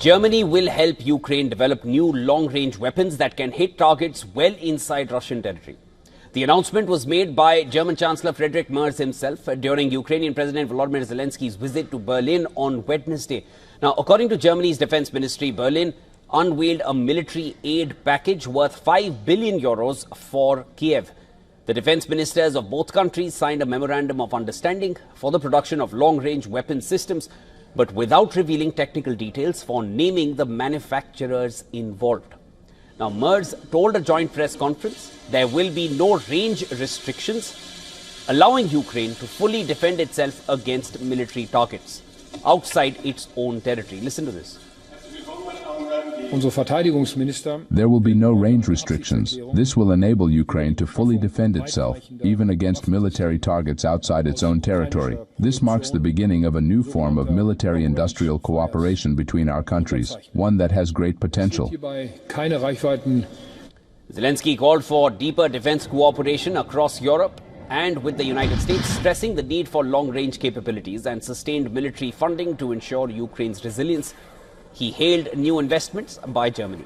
Germany will help Ukraine develop new long-range weapons that can hit targets well inside Russian territory. The announcement was made by German Chancellor Friedrich Merz himself during Ukrainian President Volodymyr Zelensky's visit to Berlin on Wednesday. Now, according to Germany's Defense Ministry, Berlin unveiled a military aid package worth 5 billion euros for Kiev. The defense ministers of both countries signed a memorandum of understanding for the production of long-range weapon systems, but without revealing technical details for naming the manufacturers involved. Now, Merz told a joint press conference there will be no range restrictions, allowing Ukraine to fully defend itself against military targets outside its own territory. Listen to this. There will be no range restrictions. This will enable Ukraine to fully defend itself, even against military targets outside its own territory. This marks the beginning of a new form of military-industrial cooperation between our countries, one that has great potential. Zelensky called for deeper defense cooperation across Europe and with the United States, stressing the need for long-range capabilities and sustained military funding to ensure Ukraine's resilience. He hailed new investments by Germany.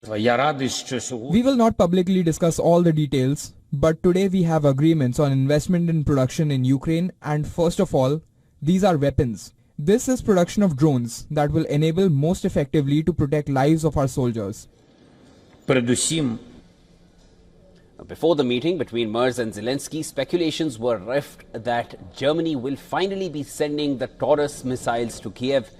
We will not publicly discuss all the details, but today we have agreements on investment in production in Ukraine, and first of all, these are weapons. This is production of drones that will enable most effectively to protect lives of our soldiers. Before the meeting between Merz and Zelensky, speculations were rife that Germany will finally be sending the Taurus missiles to Kiev,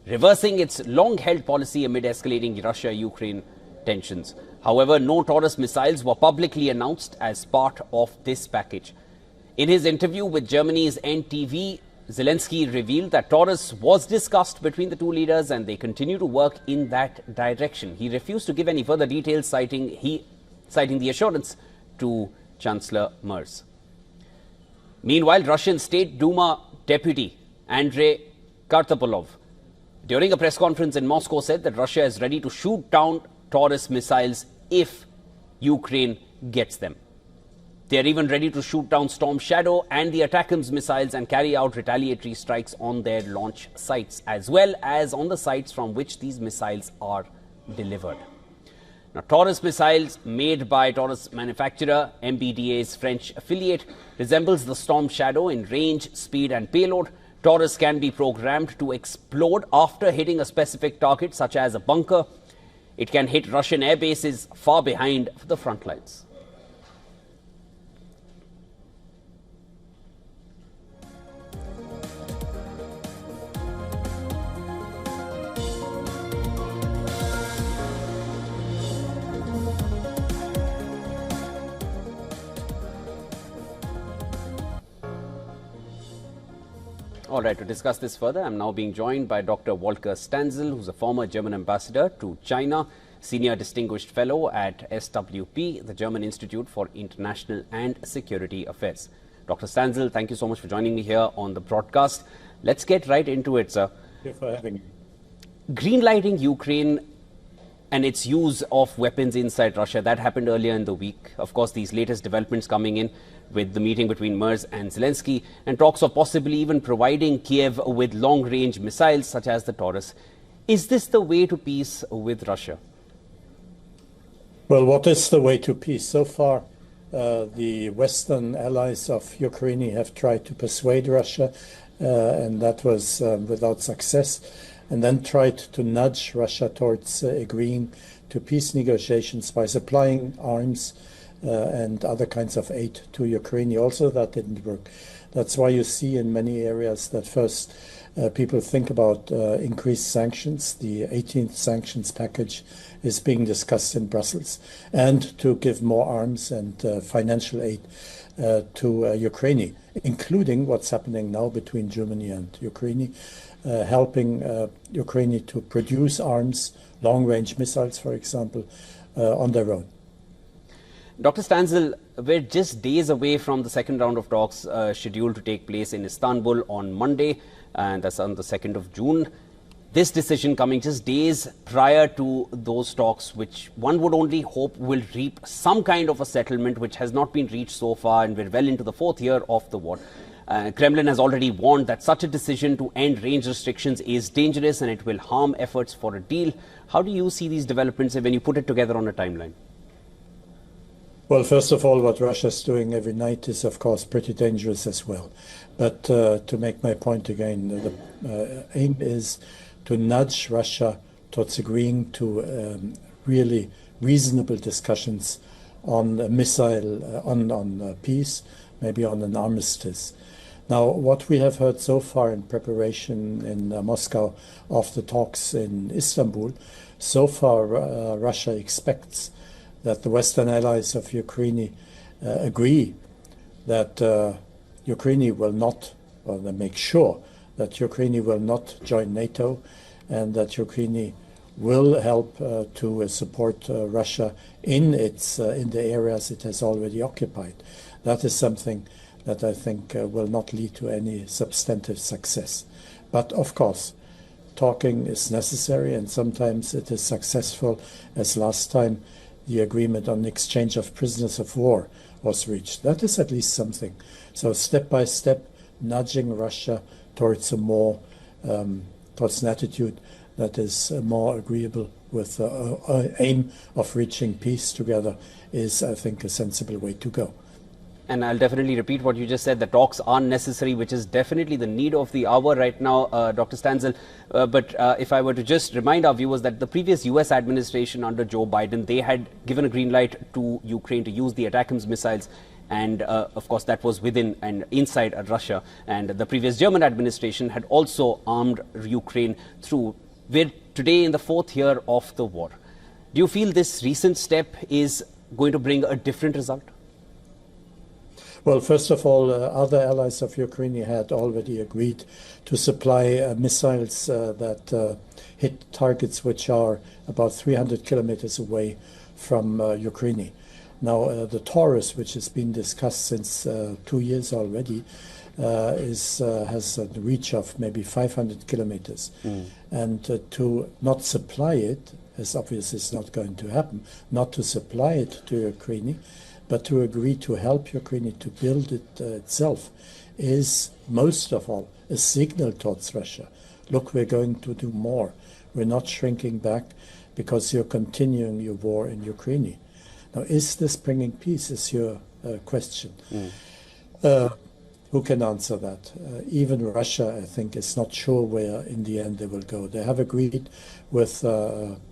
reversing its long-held policy amid escalating Russia-Ukraine tensions. However, no Taurus missiles were publicly announced as part of this package. In his interview with Germany's NTV, Zelensky revealed that Taurus was discussed between the two leaders and they continue to work in that direction. He refused to give any further details, citing the assurance to Chancellor Merz. Meanwhile, Russian State Duma Deputy Andrei Kartapolov, during a press conference in Moscow, said that Russia is ready to shoot down Taurus missiles if Ukraine gets them. They are even ready to shoot down Storm Shadow and the ATACMS missiles and carry out retaliatory strikes on their launch sites, as well as on the sites from which these missiles are delivered. Now, Taurus missiles made by Taurus manufacturer MBDA's French affiliate resembles the Storm Shadow in range, speed and payload. Taurus can be programmed to explode after hitting a specific target such as a bunker. It can hit Russian air bases far behind the front lines. All right, to discuss this further, I'm now being joined by Dr. Volker Stanzel, who's a former German ambassador to China, Senior Distinguished Fellow at SWP, the German Institute for International and Security Affairs. Dr. Stanzel, thank you so much for joining me here on the broadcast. Let's get right into it, sir. Thank you for having me. Greenlighting Ukraine and its use of weapons inside Russia, that happened earlier in the week. Of course, these latest developments coming in with the meeting between Merz and Zelensky, and talks of possibly even providing Kiev with long-range missiles such as the Taurus. Is this the way to peace with Russia? Well, what is the way to peace? So far, the Western allies of Ukraine have tried to persuade Russia, and that was without success, and then tried to nudge Russia towards agreeing to peace negotiations by supplying arms and other kinds of aid to Ukraine. Also, that didn't work. That's why you see in many areas that first people think about increased sanctions. The 18th sanctions package is being discussed in Brussels, and to give more arms and financial aid to Ukraine, including what's happening now between Germany and Ukraine, helping Ukraine to produce arms, long-range missiles, for example, on their own. Dr. Stanzel, we're just days away from the second round of talks scheduled to take place in Istanbul on Monday, and that's on the 2nd of June. This decision coming just days prior to those talks, which one would only hope will reap some kind of a settlement, which has not been reached so far, and we're well into the 4th year of the war. Kremlin has already warned that such a decision to end range restrictions is dangerous and it will harm efforts for a deal. How do you see these developments when you put it together on a timeline? Well, first of all, what Russia is doing every night is, of course, pretty dangerous as well. But to make my point again, the aim is to nudge Russia towards agreeing to really reasonable discussions on a missile, on peace, maybe on an armistice. Now, what we have heard so far in preparation in Moscow of the talks in Istanbul, so far Russia expects that the Western allies of Ukraine agree that Ukraine will not, or they make sure that Ukraine will not join NATO and that Ukraine will help to support Russia in the areas it has already occupied. That is something that I think will not lead to any substantive success. But of course, talking is necessary, and sometimes it is successful, as last time the agreement on exchange of prisoners of war was reached. That is at least something. So step by step, nudging Russia towards towards an attitude that is more agreeable with the aim of reaching peace together is, I think, a sensible way to go. And I'll definitely repeat what you just said. The talks are necessary, which is definitely the need of the hour right now, Dr. Stanzel. But if I were to just remind our viewers that the previous US administration under Joe Biden, they had given a green light to Ukraine to use the ATACMS missiles. And of course, that was within and inside Russia. And the previous German administration had also armed Ukraine through. We're today in the 4th year of the war. Do you feel this recent step is going to bring a different result? Well, first of all, other allies of Ukraine had already agreed to supply missiles that hit targets which are about 300 kilometers away from Ukraine. Now, the Taurus, which has been discussed since 2 years already, has a reach of maybe 500 kilometers. And to not supply it, as obviously is not going to happen, not to supply it to Ukraine, but to agree to help Ukraine to build it itself, is most of all a signal towards Russia. Look, we're going to do more. We're not shrinking back because you're continuing your war in Ukraine. Now, is this bringing peace, is your question. Who can answer that? Even Russia, I think, is not sure where in the end they will go. They have agreed with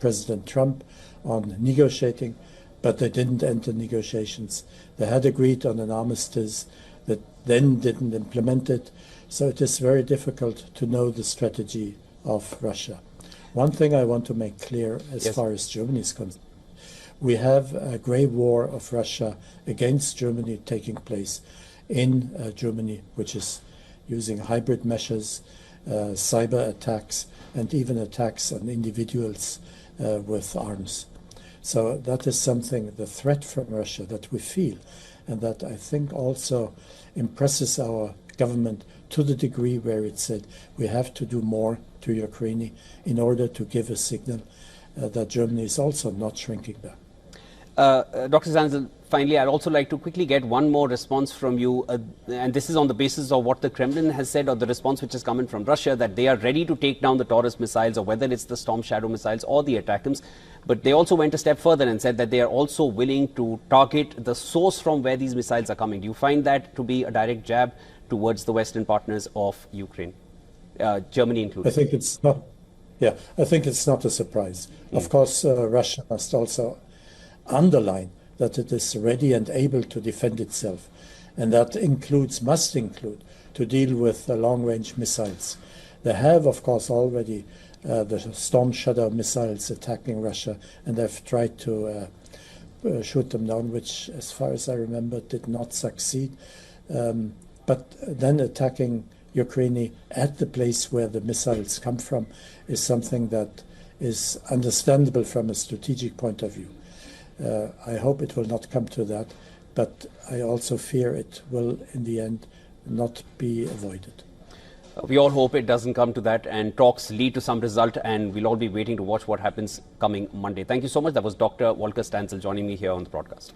President Trump on negotiating, but they didn't enter negotiations. They had agreed on an armistice that then didn't implement it. So it is very difficult to know the strategy of Russia. One thing I want to make clear as far as Germany is concerned, we have a grey war of Russia against Germany taking place in Germany, which is using hybrid measures, cyber attacks, and even attacks on individuals with arms. So that is something, the threat from Russia that we feel, and that I think also impresses our government to the degree where it said we have to do more to Ukraine in order to give a signal that Germany is also not shrinking back. Dr. Stanzel, finally, I'd also like to quickly get one more response from you, and this is on the basis of what the Kremlin has said, or the response which is coming from Russia, that they are ready to take down the Taurus missiles, or whether it's the Storm Shadow missiles or the ATACMS. But they also went a step further and said that they are also willing to target the source from where these missiles are coming. Do you find that to be a direct jab towards the Western partners of Ukraine, Germany included? I think it's not. Yeah, I think it's not a surprise. Of course, Russia must also underline that it is ready and able to defend itself, and that must include to deal with long-range missiles. They have, of course, already the Storm Shadow missiles attacking Russia, and they've tried to shoot them down, which, as far as I remember, did not succeed. But then attacking Ukraine at the place where the missiles come from is something that is understandable from a strategic point of view. I hope it will not come to that, but I also fear it will, in the end, not be avoided. We all hope it doesn't come to that and talks lead to some result, and we'll all be waiting to watch what happens coming Monday. Thank you so much. That was Dr. Volker Stanzel joining me here on the broadcast.